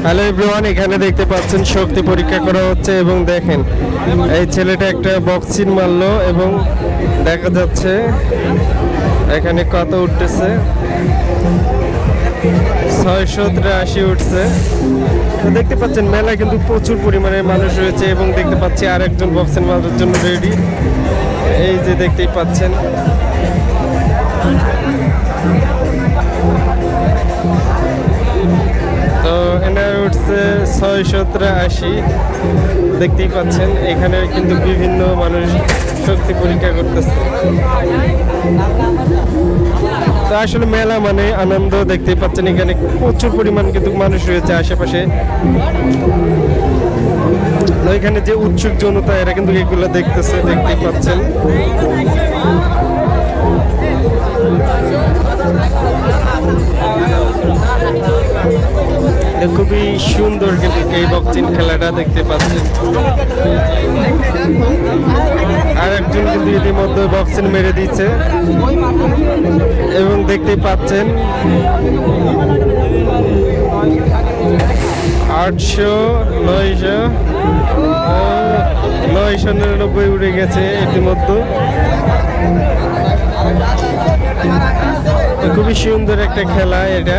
Hello everyone, এখানে দেখতে পাচ্ছেন শক্তি পরীক্ষা করা হচ্ছে এবং দেখেন এই ছেলেটা একটা বক্সিং মারলো এবং দেখা যাচ্ছে এখানে কত উঠতেছে, 683 উঠছে। তো দেখতে পাচ্ছেন মেলায় কিন্তু প্রচুর পরিমাণে মানুষ রয়েছে এবং দেখতে পাচ্ছি আর একজন বক্সিং মারার জন্য রেডি। এই যে দেখতেই পাচ্ছেন তো এনার উঠছে 683। দেখতেই পাচ্ছেন এখানে কিন্তু বিভিন্ন মানুষ শক্তি পরীক্ষা করতেছে। তো আসলে মেলা মানে আনন্দ, দেখতেই পাচ্ছেন এখানে প্রচুর পরিমাণ কিন্তু মানুষ রয়েছে আশেপাশে। তো এখানে যে উৎসুক জনতা এরা কিন্তু এগুলো দেখতেছে, দেখতেই পাচ্ছেন। খুবই সুন্দর কিন্তু এই বক্সিং খেলাটা দেখতে পাচ্ছেন। আর একজন কিন্তু ইতিমধ্যে বক্সিং মেরে দিচ্ছে এবং দেখতেই পাচ্ছেন 800, 900, 999 উঠে গেছে ইতিমধ্যে। খুবই সুন্দর একটা খেলা এটা,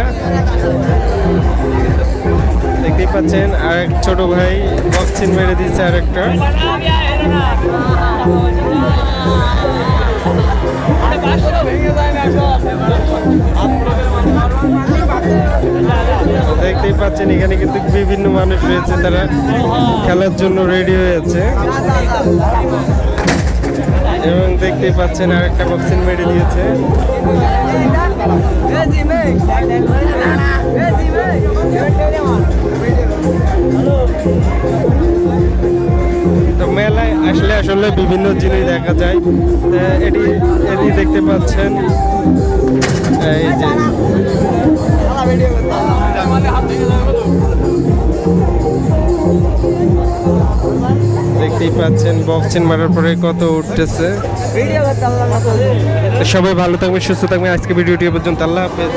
দেখতেই পাচ্ছেন। আর এক ছোট ভাই বক্সিং মেরে দিচ্ছে আর একটা। দেখতেই পাচ্ছেন এখানে কিন্তু বিভিন্ন মানুষ রয়েছে, তারা খেলার জন্য রেডি হয়েছে এবং দেখতেই পাচ্ছেন আর একটা বক্সিং মেরে দিয়েছে। তো মেলায় আসলে বিভিন্ন জিনিস দেখা যায়। এটি দেখতে পাচ্ছেন, এই যে দেখতেই পাচ্ছেন বক্সিং মারার পরে কত উঠতেছে। সবাই ভালো থাকবেন, সুস্থ থাকবেন। আজকে ভিডিওটি পর্যন্ত, আল্লাহ হাফেজ।